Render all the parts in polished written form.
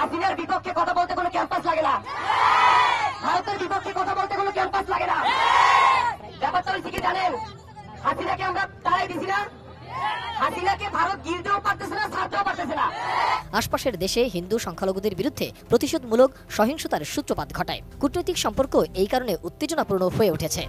হাসিনার বিপক্ষে কথা বলতে কোনো ক্যাম্পাস লাগে না, ভারতের বিপক্ষে কথা বলতে কোনো ক্যাম্পাস লাগে না। ব্যাপারটা হচ্ছে কি জানেন, হাসিনাকে আমরা তাড়াই দিছি না, হাসিনাকে ভারত গিলতেও পারতেছে না, ছাড়তেও পারতেছে না। আশপাশের দেশে হিন্দু সংখ্যালঘুদের বিরুদ্ধে প্রতিশোধমূলক সহিংসতার সূত্রপাত ঘটায়। কূটনৈতিক সম্পর্ক এই কারণে উত্তেজনাপূর্ণ হয়ে উঠেছে।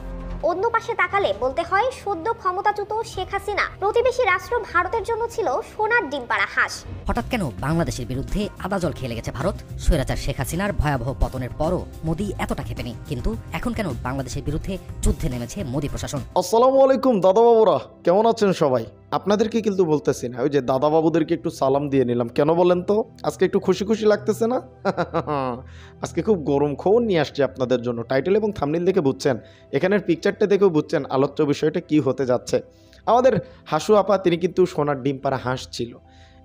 অন্য পাশে তাকালে বলতে হয় সদ্য ক্ষমতাচ্যুত শেখ হাসিনা প্রতিবেশী রাষ্ট্র ভারতের জন্য ছিল সোনার ডিম পাড়া হাঁস। হঠাৎ কেন বাংলাদেশের বিরুদ্ধে আদা জল খেয়ে লেগেছে ভারত? স্বৈরাচার শেখ হাসিনার ভয়াবহ পতনের পরও মোদি এতটা ক্ষেপেনি, কিন্তু এখন কেন বাংলাদেশের বিরুদ্ধে যুদ্ধে নেমেছে মোদি প্রশাসন? আসসালামু আলাইকুম দাদা বাবুরা, কেমন আছেন সবাই? আপনাদেরকে কিন্তু বলতেছি না, ওই যে দাদা বাবুদেরকে একটু সালাম দিয়ে নিলাম। কেন বলেন তো? আজকে একটু খুশি খুশি লাগতেছে না? আজকে খুব গরম খবর নিয়ে আসছে আপনাদের জন্য। টাইটেল এবং থাম্বনেল দেখে বুঝছেন, এখানের পিকচারটা দেখেও বুঝছেন আলোচ্য বিষয়টা কি হতে যাচ্ছে। আমাদের হাসু আপা তিনি কিন্তু সোনার ডিম পাড়া হাঁস ছিল,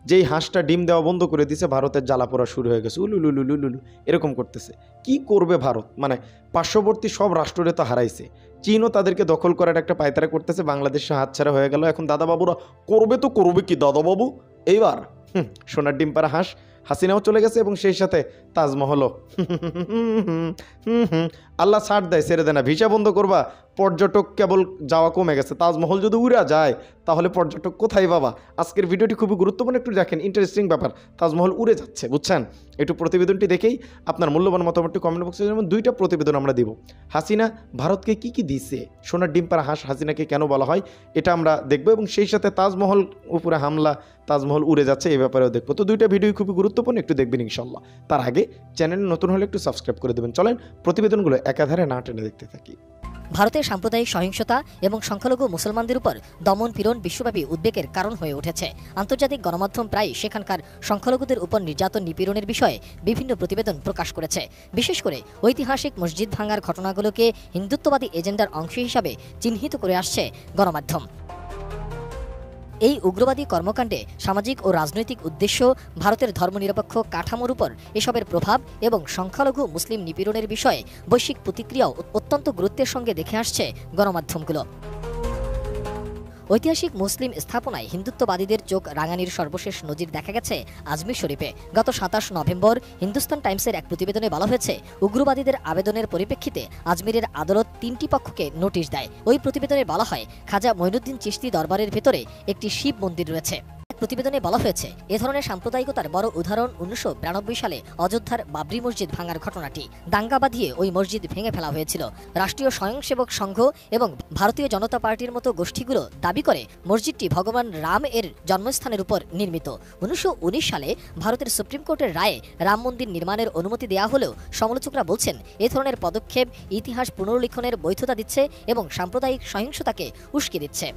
যেই হাঁসটা ডিম দেওয়া বন্ধ করে দিয়েছে, ভারতের জ্বালাপোড়া শুরু হয়ে গেছে, উলুলুলুলুলু এরকম করতেছে। কি করবে ভারত? মানে পার্শ্ববর্তী সব রাষ্ট্রে তো হারাইছে, চীনও তাদেরকে দখল করার একটা পায়তারা করতেছে, বাংলাদেশে হাতছাড়া হয়ে গেল। এখন দাদাবাবুরা করবে তো করবে কি দাদাবাবু এইবার? সোনার ডিম পাড়া হাঁস হাসিনাও চলে গেছে এবং সেই সাথে তাজমহলও। আল্লাহ ছাড় দেয়, ছেড়ে দেয় না। ভিসা বন্ধ করবা, পর্যটক কেবল যাওয়া কমে গেছে। তাজমহল যদি উড়া যায় তাহলে পর্যটক কোথায় পাবা? আজকের ভিডিওটি খুবই গুরুত্বপূর্ণ, একটু দেখেন, ইন্টারেস্টিং ব্যাপার। তাজমহল উড়ে যাচ্ছে, বুঝছেন? একটু প্রতিবেদনটি দেখেই আপনার মূল্যবান মতামতটি কমেন্ট বক্সে, যেমন দুইটা প্রতিবেদন আমরা দিব। হাসিনা ভারতকে কি কি দিছে, সোনার ডিম পাড়া হাঁস হাসিনাকে কেন বলা হয়, এটা আমরা দেখবো, এবং সেই সাথে তাজমহল উপরে হামলা, তাজমহল উড়ে যাচ্ছে, এই ব্যাপারেও দেখবো। তো দুইটা ভিডিও খুবই গুরুত্বপূর্ণ, একটু দেখবেন ইনশাল্লাহ। তার আগে চ্যানেলে নতুন হলে একটু সাবস্ক্রাইব করে দেবেন। চলেন প্রতিবেদনগুলো একাধারে না টেনে দেখতে থাকি। ভারতের সাম্প্রদায়িক সহিংসতা এবং সংখ্যালঘু মুসলমানদের উপর দমন পীড়ন বিশ্বব্যাপী উদ্বেগের কারণ হয়ে উঠেছে। আন্তর্জাতিক গণমাধ্যম প্রায় সেখানকার সংখ্যালঘুদের উপর নির্যাতন নিপীড়নের বিষয়ে বিভিন্ন প্রতিবেদন প্রকাশ করেছে। বিশেষ করে ঐতিহাসিক মসজিদ ভাঙার ঘটনাগুলোকে হিন্দুত্ববাদী এজেন্ডার অংশ হিসাবে চিহ্নিত করে আসছে গণমাধ্যম। এই উগ্রবাদী কর্মকাণ্ডে সামাজিক ও রাজনৈতিক উদ্দেশ্য, ভারতের ধর্মনিরপেক্ষ কাঠামোর উপর এসবের প্রভাব এবং সংখ্যালঘু মুসলিম নিপীড়নের বিষয়ে বৈশ্বিক প্রতিক্রিয়াও অত্যন্ত গুরুত্বের সঙ্গে দেখে আসছে গণমাধ্যমগুলো। ঐতিহাসিক মুসলিম স্থাপনায় হিন্দুত্ববাদীদের চোখ রাঙানির সর্বশেষ নজির দেখা গেছে আজমির শরীফে। গত 27 নভেম্বর হিন্দুস্তান টাইমসের এক প্রতিবেদনে বলা হয়েছে, উগ্রবাদীদের আবেদনের পরিপ্রেক্ষিতে আজমিরের আদালত 3টি পক্ষকে নোটিশ দেয়। ওই প্রতিবেদনে বলা হয়, খাজা মঈনুদ্দিন চিশতি দরবারের ভেতরে একটি শিব মন্দির রয়েছে। প্রতিবেদনে বলা হয়েছে, এ ধরনের সাম্প্রদায়িকতার বড় উদাহরণ 1992 সালে অযোধ্যার বাবরি মসজিদ ভাঙার ঘটনাটি। দাঙ্গা বাঁধিয়ে ওই মসজিদ ভেঙে ফেলা হয়েছিল। রাষ্ট্রীয় স্বয়ংসেবক সংঘ এবং ভারতীয় জনতা পার্টির মতো গোষ্ঠীগুলো দাবি করে মসজিদটি ভগবান রাম এর জন্মস্থানের উপর নির্মিত। 1919 সালে ভারতের সুপ্রিম কোর্টের রায়ে রাম মন্দির নির্মাণের অনুমতি দেওয়া হলেও সমালোচকরা বলছেন, এ ধরনের পদক্ষেপ ইতিহাস পুনর্লিখনের বৈধতা দিচ্ছে এবং সাম্প্রদায়িক সহিংসতাকে উস্কে দিচ্ছে।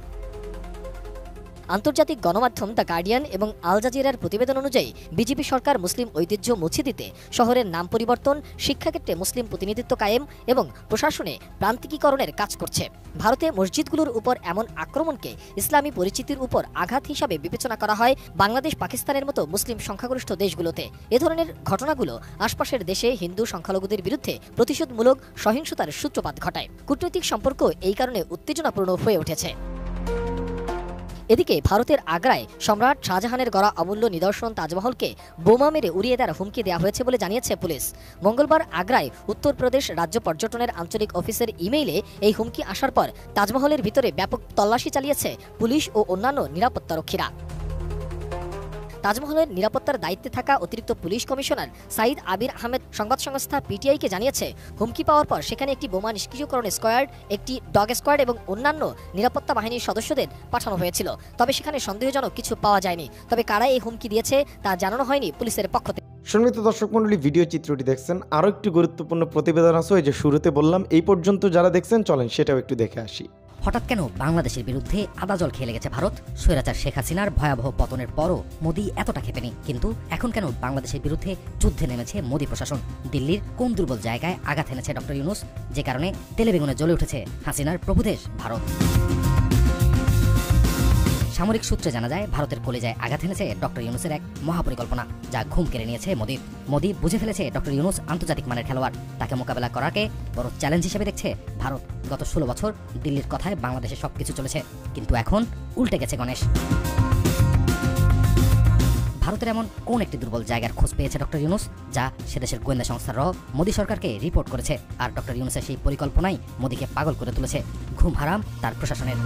আন্তর্জাতিক গণমাধ্যম দ্য গার্ডিয়ান এবং আল জাজিরার প্রতিবেদন অনুযায়ী বিজেপি সরকার মুসলিম ঐতিহ্য মুছে দিতে শহরের নাম পরিবর্তন, শিক্ষাক্ষেত্রে মুসলিম প্রতিনিধিত্ব কায়েম এবং প্রশাসনে প্রান্তিকীকরণের কাজ করছে। ভারতে মসজিদগুলোর উপর এমন আক্রমণকে ইসলামী পরিচিতির উপর আঘাত হিসাবে বিবেচনা করা হয় বাংলাদেশ, পাকিস্তানের মতো মুসলিম সংখ্যাগরিষ্ঠ দেশগুলোতে। এ ধরনের ঘটনাগুলো আশপাশের দেশে হিন্দু সংখ্যালঘুদের বিরুদ্ধে প্রতিশোধমূলক সহিংসতার সূত্রপাত ঘটায়। কূটনৈতিক সম্পর্ক এই কারণে উত্তেজনাপূর্ণ হয়ে উঠেছে। এদিকে ভারতের আগ্রায় সম্রাট শাহজাহানের গড়া অমূল্য নিদর্শন তাজমহলকে বোমা মেরে উড়িয়ে দেওয়ার হুমকি দেওয়া হয়েছে বলে জানিয়েছে পুলিশ। মঙ্গলবার আগ্রায় উত্তরপ্রদেশ রাজ্য পর্যটনের আঞ্চলিক অফিসের ইমেইলে এই হুমকি আসার পর তাজমহলের ভিতরে ব্যাপক তল্লাশি চালিয়েছে পুলিশ ও অন্যান্য নিরাপত্তারক্ষীরা। তাজমহলের নিরাপত্তার দায়িত্বে থাকা অতিরিক্ত পুলিশ কমিশনার সাইদ আবির আহমেদ সংবাদ সংস্থা পিটিআইকে জানিয়েছে, হুমকি পাওয়ার পর সেখানে একটি বোমা নিষ্ক্রিয়করণ স্কোয়াড, একটি ডগ স্কোয়াড এবং অন্যান্য নিরাপত্তা বাহিনীর সদস্যদের পাঠানো হয়েছিল। তবে সেখানে সন্দেহজনক কিছু পাওয়া যায়নি। তবে কারা এই হুমকি দিয়েছে তা জানানো হয়নি পুলিশের পক্ষ থেকে। সম্মানিত দর্শক মণ্ডলী, ভিডিও চিত্রটি দেখছেন, আরও একটি গুরুত্বপূর্ণ প্রতিবেদন আছে, ওই যে শুরুতে বললাম। এই পর্যন্ত যারা দেখছেন, চলেন সেটাও একটু দেখে আসি। হঠাৎ কেন বাংলাদেশের বিরুদ্ধে আদা জল খেয়ে লেগেছে ভারত? স্বৈরাচার শেখ হাসিনার ভয়াবহ পতনের পরও মোদি এতটা ক্ষেপেনি, কিন্তু এখন কেন বাংলাদেশের বিরুদ্ধে যুদ্ধে নেমেছে মোদি প্রশাসন? দিল্লির কোন দুর্বল জায়গায় আঘাত এনেছে ডক্টর ইউনূস, যে কারণে তেলে বেগুনে জ্বলে উঠেছে হাসিনার প্রভুদেশ ভারত? সামরিক সূত্রে জানা যায়, ভারতের কলিজায় আঘাত এনেছে ডক্টর ইউনূসের এক মহাপরিকল্পনা, যা ঘুম কেড়ে নিয়েছে মোদির। মোদি বুঝে ফেলেছে ডক্টর ইউনূস আন্তর্জাতিক মানের খেলোয়াড়, তাকে মোকাবেলা করাকে বড় চ্যালেঞ্জ হিসেবে দেখছে ভারত। গত 16 বছর দিল্লির কথায় বাংলাদেশে সবকিছু চলেছে, কিন্তু এখন উল্টে গেছে গণেশ। ভারতের এমন কোন একটি দুর্বল জায়গার খোঁজ পেয়েছে ডক্টর ইউনূস, যা সেদেশের গোয়েন্দা সংস্থা র মোদী সরকারকে রিপোর্ট করেছে। আর ডক্টর ইউনূসের সেই পরিকল্পনাই মোদীকে পাগল করে তুলেছে। ঘুম হারাম তার প্রশাসনের।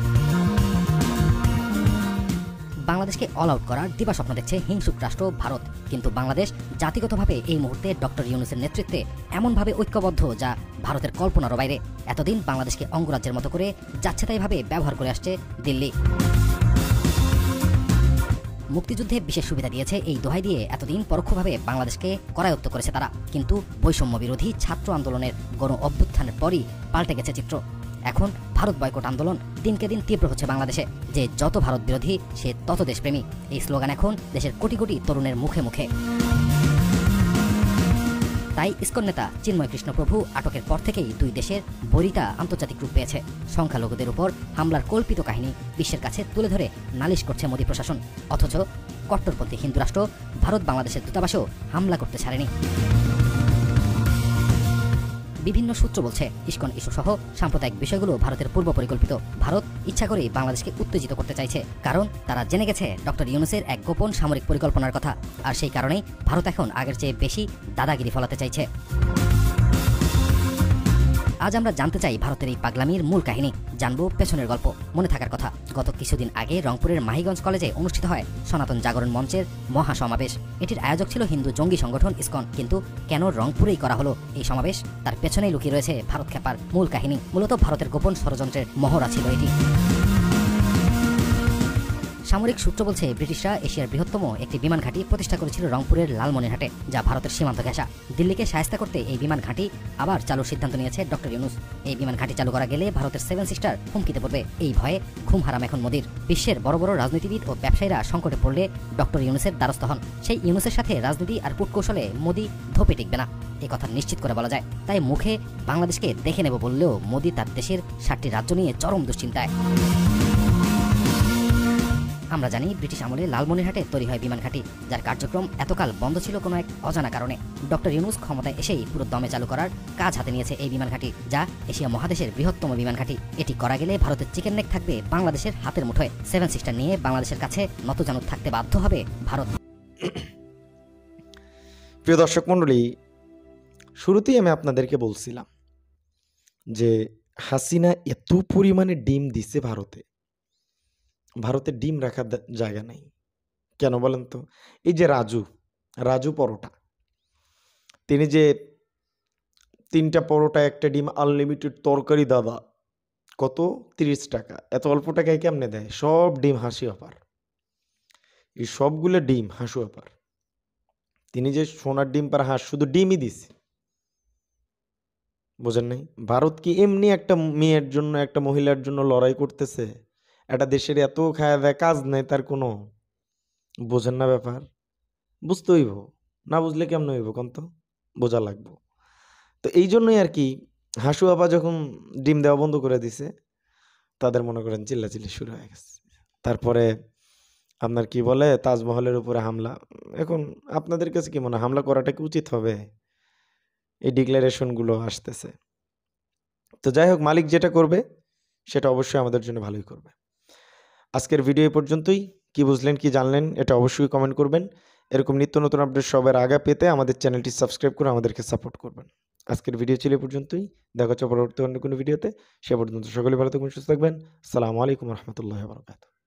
বাংলাদেশকে অল আউট করার দিবাস্বপ্ন দেখছে হিংসুক রাষ্ট্র ভারত, কিন্তু বাংলাদেশ জাতিগতভাবে এই মুহূর্তে ডক্টর ইউনূসের নেতৃত্বে এমনভাবে ঐক্যবদ্ধ যা ভারতের কল্পনারও বাইরে। এতদিন বাংলাদেশকে অঙ্গরাজ্যের মতো করে যাচ্ছেতাইভাবে ব্যবহার করে আসছে দিল্লি। মুক্তিযুদ্ধে বিশেষ সুবিধা দিয়েছে এই দোহাই দিয়ে এতদিন পরোক্ষভাবে বাংলাদেশকে করায়ত্ত করেছে তারা, কিন্তু বৈষম্য বিরোধী ছাত্র আন্দোলনের গণ অভ্যুত্থানের পরই পাল্টে গেছে চিত্র। এখন ভারত বয়কট আন্দোলন দিনকে দিন তীব্র হচ্ছে বাংলাদেশে। যে যত ভারত বিরোধী সে তত দেশপ্রেমী, এই স্লোগান এখন দেশের কোটি কোটি তরুণের মুখে মুখে। তাই ইসকন নেতা চিন্ময় কৃষ্ণ প্রভু আটকের পর থেকেই দুই দেশের বৈরিতা আন্তর্জাতিক রূপ পেয়েছে। সংখ্যালঘুদের উপর হামলার কল্পিত কাহিনী বিশ্বের কাছে তুলে ধরে নালিশ করছে মোদী প্রশাসন, অথচ কট্টরপন্থী হিন্দু রাষ্ট্র ভারত বাংলাদেশের দূতাবাসেও হামলা করতে ছাড়েনি। বিভিন্ন সূত্র বলছে ইসকন ইস্যু সহ সাম্প্রদায়িক বিষয়গুলো ভারতের পূর্ব পরিকল্পিত। ভারত ইচ্ছা করেই বাংলাদেশকে উত্তেজিত করতে চাইছে, কারণ তারা জেনে গেছে ডক্টর ইউনূসের এক গোপন সামরিক পরিকল্পনার কথা। আর সেই কারণেই ভারত এখন আগের চেয়ে বেশি দাদাগিরি ফলাতে চাইছে। আজ আমরা জানতে চাই ভারতের এই পাগলামির মূল কাহিনী, জানবো পেছনের গল্প। মনে থাকার কথা, গত কিছুদিন আগে রংপুরের মাহিগঞ্জ কলেজে অনুষ্ঠিত হয় সনাতন জাগরণ মঞ্চের মহাসমাবেশ। এটির আয়োজক ছিল হিন্দু জঙ্গি সংগঠন ইসকন, কিন্তু কেন রংপুরেই করা হলো এই সমাবেশ? তার পেছনেই লুকিয়ে রয়েছে ভারত খেপার মূল কাহিনী। মূলত ভারতের গোপন ষড়যন্ত্রের মহড়া ছিল এটি। সামরিক সূত্র বলছে ব্রিটিশরা এশিয়ার বৃহত্তম একটি বিমান ঘাঁটি প্রতিষ্ঠা করেছিল রংপুরের লালমনিরহাটে, যা ভারতের সীমান্ত ঘেঁষা। দিল্লিকে শায়েস্তা করতে এই বিমান ঘাঁটি আবার চালুর সিদ্ধান্ত নিয়েছে ডক্টর ইউনূস। এই বিমান ঘাঁটি চালু করা গেলে ভারতের 7 সিস্টার হুমকিতে পড়বে। এই ভয়ে ঘুম হারাম এখন মোদীর। বিশ্বের বড় বড় রাজনীতিবিদ ও ব্যবসায়ীরা সংকটে পড়লে ডক্টর ইউনূসের দ্বারস্থ হন। সেই ইউনূসের সাথে রাজনীতি আর কূটকৌশলে মোদী ধোপে টিকবে না, এ কথা নিশ্চিত করে বলা যায়। তাই মুখে বাংলাদেশকে দেখে নেব বললেও মোদী তার দেশের 7টি রাজ্য নিয়ে চরম দুশ্চিন্তায়। আমরা জানি ব্রিটিশ আমলে লালমনিরহাটে তৈরি হয় বিমান ঘাঁটি, যার কার্যক্রম এতকাল বন্ধ ছিল কোনো এক অজানা কারণে। ডক্টর ইউনূস ক্ষমতায় এসেই পুরো দমে চালু করার কাজ হাতে নিয়েছে এই বিমান ঘাঁটি, যা এশিয়া মহাদেশের বৃহত্তম বিমান ঘাঁটি। এটি করা গেলে ভারতের চিকেন নেক থাকবে বাংলাদেশের হাতের মুঠোয়। 7 সিস্টার নিয়ে বাংলাদেশের কাছে নতজানু থাকতে বাধ্য হবে ভারত। প্রিয় দর্শক মণ্ডলী, শুরুতেই আমি আপনাদেরকে বলছিলাম যে হাসিনা এত পরিমাণে ডিম দিছে ভারতে ডিম রাখার জায়গা নাই। কেন বলেন তো? এই যে রাজু পরোটা, তিনি যে 3টা পরোটা 1টা ডিম আনলিমিটেড তরকারি দাদা, কত 30 টাকা। এত অল্প টাকায় কেমনে দেয়? সব ডিম হাসি অপার, এই সবগুলো ডিম হাসু অপার। তিনি যে সোনার ডিম পার হাঁস শুধু ডিমই দিছে, বোঝেন নাই? ভারত কি এমনি একটা মেয়ের জন্য, একটা মহিলার জন্য লড়াই করতেছে? একটা দেশের এত খায়া দেয় কাজ নেই তার কোনো, বোঝেন না ব্যাপার? বুঝতে হইব, না বুঝলে কেমন হইব কোন তো, বোঝা লাগবো। তো এই জন্যই আর কি হাসু আপা যখন ডিম দেওয়া বন্ধ করে দিছে, তাদের মনে করেন চিল্লাচিল্লি শুরু হয়ে গেছে। তারপরে আপনার কি বলে তাজমহলের উপরে হামলা। এখন আপনাদের কাছে কি মনে হয় হামলা করাটা কি উচিত হবে? এই ডিক্লারেশনগুলো আসতেছে। তো যাই হোক, মালিক যেটা করবে সেটা অবশ্যই আমাদের জন্য ভালোই করবে। আজকের ভিডিও এই পর্যন্তই। কি বুঝলেন, কি জানলেন, এটা অবশ্যই কমেন্ট করবেন। এরকম নিত্য নতুন আপডেট সবার আগে পেতে আমাদের চ্যানেলটি সাবস্ক্রাইব করে আমাদেরকে সাপোর্ট করবেন। আজকের ভিডিও ছিল এই পর্যন্তই। দেখা হচ্ছে পরবর্তী অন্য কোনো ভিডিওতে। সে পর্যন্ত সকলে ভালো থাকবেন, সুস্থ থাকবেন। আসসালামু আলাইকুম রহমতুল্লাহ বারাকাতুহু।